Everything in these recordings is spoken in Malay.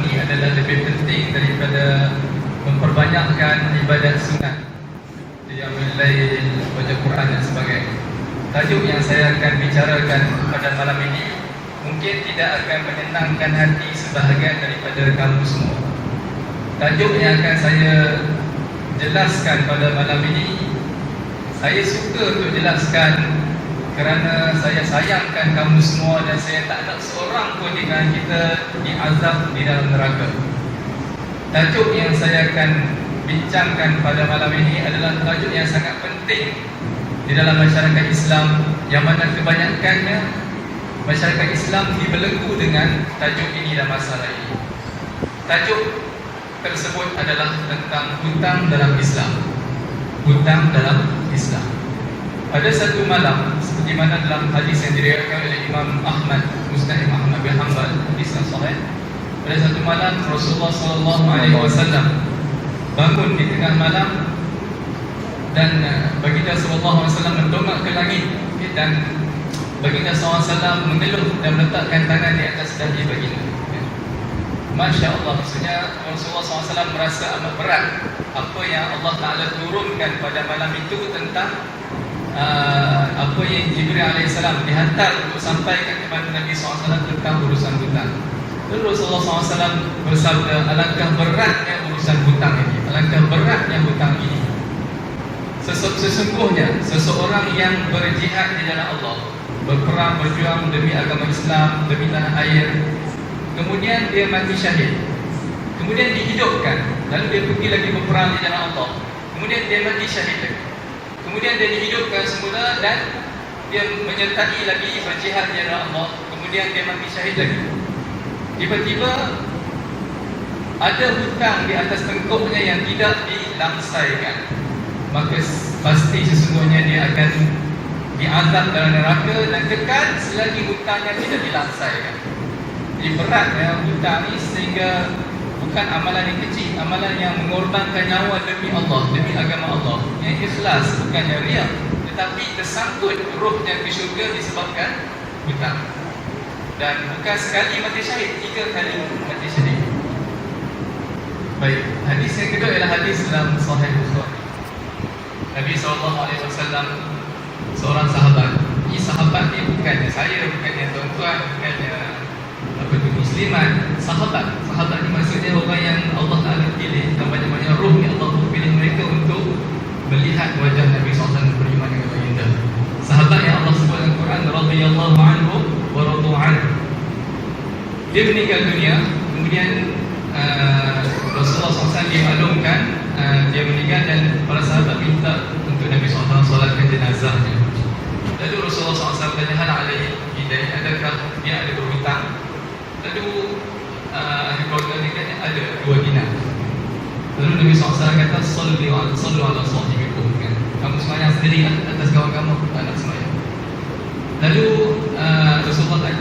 ini adalah lebih penting daripada memperbanyakkan ibadat sunat, qiyamul lail, baca Quran dan sebagainya. Tajuk yang saya akan bicarakan pada malam ini mungkin tidak akan menyenangkan hati sebahagian daripada kamu semua. Tajuk yang akan saya jelaskan pada malam ini, saya suka untuk jelaskan kerana saya sayangkan kamu semua dan saya tak nak seorang pun di kalangan kita diazab di dalam neraka. Tajuk yang saya akan bincangkan pada malam ini adalah tajuk yang sangat penting di dalam masyarakat Islam, yang mana kebanyakannya masyarakat Islam dibelenggu dengan tajuk ini dan masalah ini. Tajuk tersebut adalah tentang hutang dalam Islam. Hutang dalam Islam. Pada satu malam, seperti mana dalam hadis yang diriwayatkan oleh Imam Ahmad, Musnad Imam Ahmad bin Hanbal, hadis yang sahih. Pada satu malam Rasulullah SAW bangun di tengah malam dan baginda SAW mendongak ke langit, dan baginda SAW mengeluh dan meletakkan tangan di atas dahi baginda. Masya Allah, maksudnya Rasulullah SAW merasa amat berat apa yang Allah Ta'ala turunkan pada malam itu tentang apa yang Jibril AS dihantar untuk sampaikan kepada Nabi SAW tentang urusan hutang. Lalu Rasulullah SAW bersabda, alangkah beratnya urusan hutang ini, alangkah beratnya hutang ini. Sesungguhnya seseorang yang berjihad di jalan Allah, berperang berjuang demi agama Islam, demi tanah air, kemudian dia mati syahid, kemudian dihidupkan, lalu dia pergi lagi berperang di jalan Allah, kemudian dia mati syahid lagi, kemudian dia dihidupkan semula dan dia menyertai lagi berjihad di jalan Allah, kemudian dia mati syahid lagi. Tiba-tiba ada hutang di atas tengkuknya yang tidak dilangsaikan, maka pasti sesungguhnya dia akan diazab dalam neraka dan kekal selagi hutangnya tidak dilangsaikan. Jadi beratnya hutang ini sehingga bukan amalan yang kecil, amalan yang mengorbankan nyawa demi Allah, demi agama Allah, yang ikhlas, bukan yang riya, tetapi tersangkut rohnya ke syurga disebabkan hutang. Dan bukan sekali mati syahid, 3 kali mati syahid. Baik, hadis yang kedua ialah hadis dalam Sahih Bukhari. Nabi SAW, seorang sahabat. Ini sahabat ni bukannya saya, bukannya tuan-tuan, bukannya apa itu muslimat, sahabat. Sahabat ni maksudnya orang yang Allah Ta'ala pilih, dan banyak-banyak roh yang Allah pilih mereka untuk melihat wajah Nabi SAW beriman dengan baginda. Sahabat yang Allah sebut dalam Quran, radhiyallahu anhu wa radu anhu. Dia meninggal dunia, kemudian Rasulullah SAW dimaklumkan dia meninggal dan para sahabat minta untuk Nabi SAW solatkan jenazahnya. Lalu Rasulullah SAW tanya, hal alaihi bidai, adakah dia ada berhutang? Lalu ahli keluarga dia kata ada 2 dinar. Lalu Nabi SAW kata, sallu ala sahibikum, kan? Kamu semayang sendiri atas kawan kamu, tak nak semayang. Lalu Rasulullah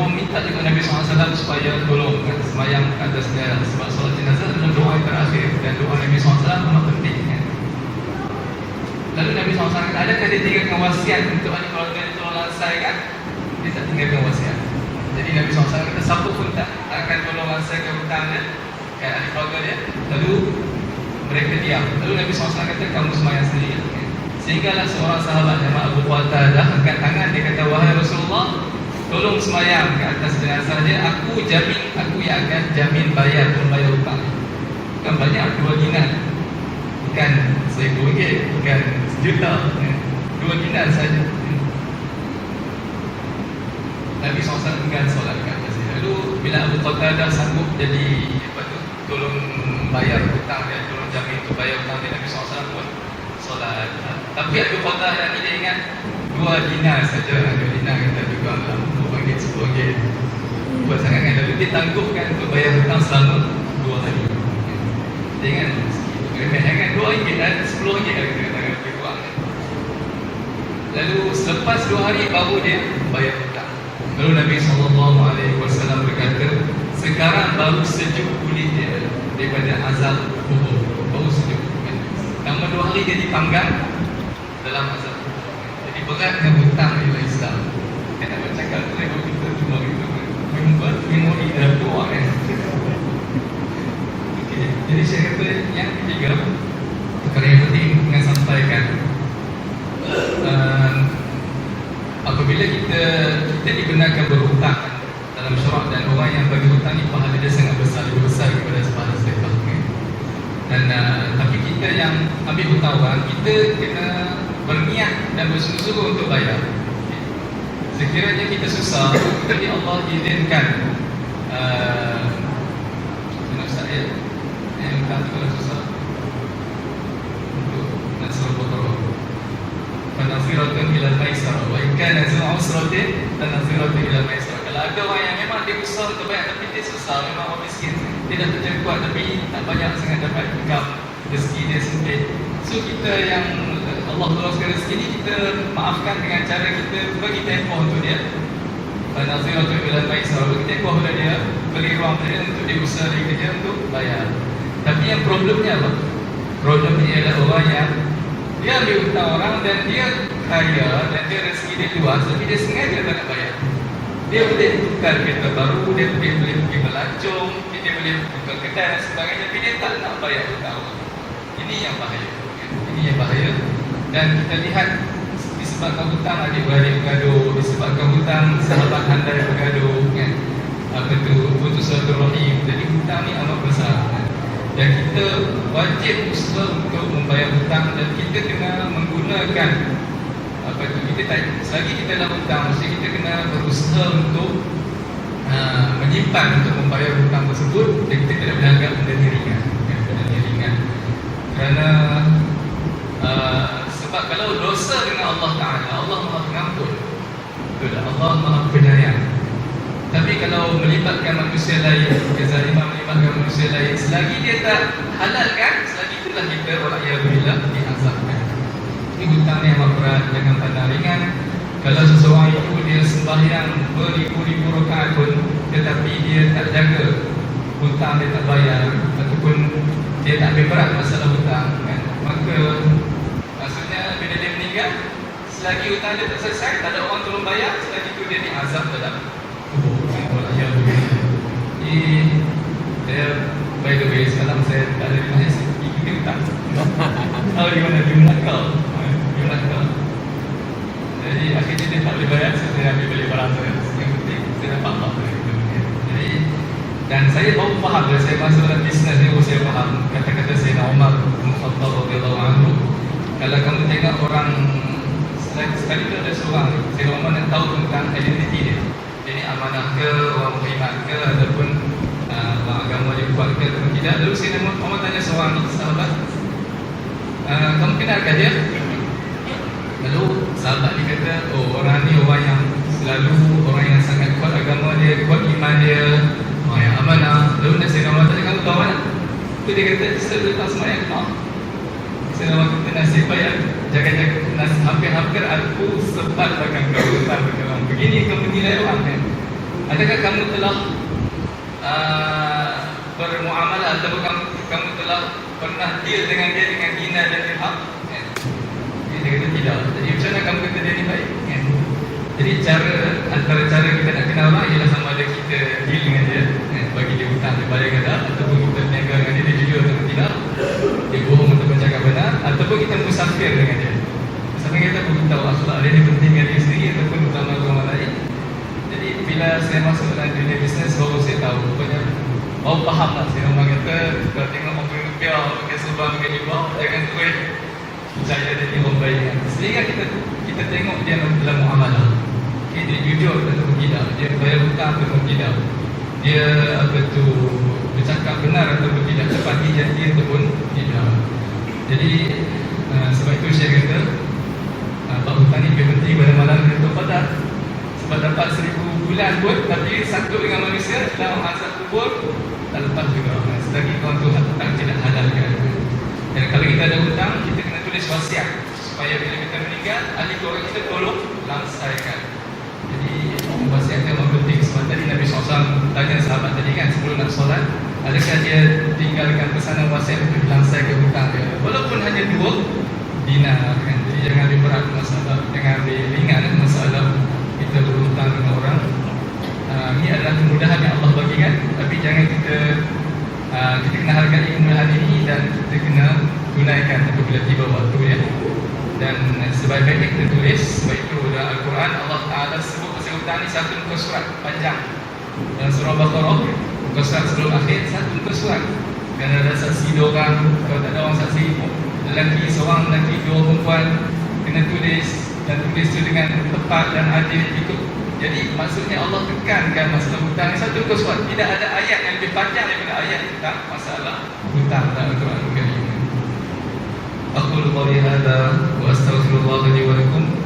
minta juga Nabi SAW supaya tolong, kan, semayang atasnya, sebab solat jenazah adalah doa yang terakhir dan doa Nabi SAW amat penting, kan? Lalu Nabi SAW kata, adakah dia tinggalkan wasiat untuk ahli keluarga dia tolong langsaikan? Dia tak tinggalkan wasiat. Jadi Nabi SAW kata, siapa pun tak akan tolong langsaikan hutangnya, kan, ahli keluarga dia. Lalu mereka diam. Lalu Nabi SAW kata, kamu semayang sendiri, kan? Sehinggalah seorang sahabat nama Abu Qatadah angkat tangan, dia kata, wahai Rasulullah, tolong semayang ke atas jenazah dia, aku jamin, aku yang akan jamin membayar hutang. Bukan banyak, 2 dinar, bukan RM1,000, bukan RM1,000,000, 2 dinar saja. Nabi SAW enggan solat ke atas dia. Lalu bila Abu Qatadah sanggup jadi tolong bayar hutang dia, tolong jamin untuk bayar hutang dia, Nabi SAW pun solat. Tapi Abu Qatadah ni dia ingat 2 dinar saja. 2 dinar kata juga RM10, RM10 buat sangat, kan? Lalu dia tangguhkan untuk bayar hutang selama 2 hari. Dia ingat remeh, kan? RM2 dan RM10 kata lebih kurang. Lalu selepas 2 hari baru dia bayar hutang. Lalu Nabi SAW berkata, sekarang baru sejuk kulit dia daripada azab kubur, baru sejuk. Nama 2 hari dia dipanggang dalam azab kubur. Jadi beratnya hutang di Islam. Kita nak cakap tu, kita cuma membuat memori dalam doa, kan? saya kata yang ketiga, perkara yang penting dengan sampaikan, apabila kita dibenarkan berhutang dalam syarak, dan orang yang bagi hutang ni pahala dia sangat besar, lebih besar daripada pahala sedekah. Dan tapi kita yang ambil hutang orang, kita kena berniat dan bersungguh-sungguh untuk bayar. Sekiranya kita susah, jadi Allah izinkan saya hutang kalau susah untuk nak suruh berkorban, fanasiratun ila maisarah, wa in kana zu usratin fanasiratun ila maisarah. Kalau ada orang yang memang dia usaha untuk bayar tapi dia susah, memang orang miskin, dia dah terjangkut tapi tak banyak sangat dapat income, rezeki dia sempit. So kita yang Allah luaskan rezeki ni, kita maafkan dengan cara kita bagi tempoh untuk dia. Fanasiratun ila maisarah, bagi tempoh pada dia, beri ruang pada dia untuk dia usaha dia kerja untuk bayar. Tapi yang problemnya apa? Problemnya ialah orang yang dia ambil hutang orang dan dia kaya dan dia rezeki dia luas, tapi dia sengaja tak nak bayar. Dia boleh tukar kereta baru, dia boleh pergi melancong, dia boleh buka kedai dan sebagainya, tapi dia tak nak bayar hutang orang. Ini yang bahaya. Ini yang bahaya. Dan kita lihat disebabkan hutang adik-beradik bergaduh, disebabkan hutang sahabat handai bergaduh, kan? Apa tu, putus silaturahim. Jadi hutang ni amat besar. Dan kita wajib usaha untuk membayar hutang, dan kita kena menggunakan apa tu, kita tak, selagi kita dalam hutang, mesti kita kena berusaha untuk menyimpan untuk membayar hutang tersebut, dan kita tidak boleh anggap benda ni ringan, benda ni ringan. Kerana sebab kalau dosa dengan Allah Ta'ala, Allah Maha Pengampun, betul tak? Allah Maha Penyayang. Tapi kalau melibatkan manusia lain, kezaliman melibatkan manusia lain, selagi dia tak halalkan, selagi itulah kita wala'iyadzubillah diazabkan. Ini hutang ni amat berat, jangan pandang ringan. Kalau seseorang itu dia sembahyang beribu-ribu rakaat pun, tetapi dia tak jaga hutang, dia tak bayar, ataupun dia tak ambil berat masalah hutang, kan? Maka maksudnya bila dia meninggal, selagi hutang dia tak selesai, tak ada orang tolong bayar, selagi itu dia diazab dalam kubur. Saya, by the way, sekarang saya tak ada di Malaysia, kita hutang. Tahu di mana? Di Melaka. Di Melaka. Jadi akhirnya dia tak boleh bayar, saya ambil balik barang saya. Yang penting saya dapat apa itu. Jadi, dan saya baru faham, bila saya masuk dalam bisnes ni, saya faham kata-kata Sayyidina Umar bin Khattab radhiyallahu anhu. Kalau kamu tengok orang, sekali tu ada seorang Sayyidina Umar yang tahu tentang identiti dia. Jadi amanah ke, orang beriman ke, ataupun orang agama dia kuat ke ataupun tidak. Lalu Sayyidina Umar tanya seorang sahabat, kamu kenalkan dia? Lalu sahabat dia kata, oh orang ni orang yang selalu, orang yang sangat kuat agama dia, kuat iman dia, orang yang amanah. Lalu Sayyidina Umar tanya, kamu tahu mana? Itu dia kata, selalu lepas semayang. Sayyidina Umar kata, nasib baik, jaga-jaga, hampir-hampir aku sempat bahkan kau tentang berjalan. Begini kamu nilai orang, kan? Adakah kamu telah bermuamalah, atau kamu telah pernah deal dengan dia dengan hina dan dirham? Kan? Dia kata tidak. Jadi macam mana kamu kata dia ni baik? Kan? Jadi antara cara kita nak kenal orang ialah sama ada kita deal dengan dia, kan? Bagi dia hutang, dia bayar ke tak, ataupun kita berniaga dengan dia, dia jujur atau tidak, dia bohong ataupun cakap benar, ataupun kita musafir dengan dia. Sampai kita beritahu akhlak dia, dia penting dengan dia sendiri ataupun utama orang lain. Jadi bila saya masuk dalam dunia bisnes, baru saya tahu, rupanya baru faham lah. Saya orang kata, kalau tengok orang rupiah, pakai sebab, pakai libah, jangan terus percaya dia orang baik. Sehingga kita tengok dia dalam muamalah, okay, dia jujur ataupun tidak, dia bayar hutang ataupun tidak, dia bercakap benar ataupun tidak, tepati janji ataupun tidak. Jadi sebab itu saya kata bab hutang ni lebih penting pada malam Lailatul Qadar. Sebab dapat 1000 bulan pun, tapi satu dengan manusia dalam azab kubur tak lepas juga, selagi Tuhan Tuhan tidak halalkan. Dan kalau kita ada hutang, kita kena tulis wasiat supaya bila kita meninggal, ahli keluarga kita tolong langsaikan. Jadi wasiat yang penting. Sebab tadi Nabi SAW tanya sahabat tadi kan, sebelum nak solat, adakah dia tinggalkan pesanan wasiat untuk dilangsaikan hutang dia, walaupun hanya 2 dinar, kan? Jadi jangan ambil berat masalah, jangan ambil ringan masalah kita berhutang dengan orang. Ini adalah kemudahan yang Allah bagikan, tapi jangan kita Kita kena hargai kemuliaan ini dan kita kena tunaikan apabila tiba waktunya. Dan sebaik-baiknya kita tulis. Sebab itu dalam Al-Quran Allah Ta'ala sebut pasal hutang ni satu muka surat panjang. Dalam surah Baqarah, muka surat sebelum akhir, satu muka surat. Kerana ada saksi 2 orang, kalau tak ada orang saksi, lelaki seorang, lelaki 2 perempuan, kena tulis. Dan tulis itu dengan tepat dan adil ikut. Jadi maksudnya Allah tekankan masalah hutang satu muka surat. Tidak ada ayat yang lebih panjang daripada ayat tentang masalah hutang dalam Al-Quran. Aqulu qawli hadza wa astaghfirullah li wa lakum.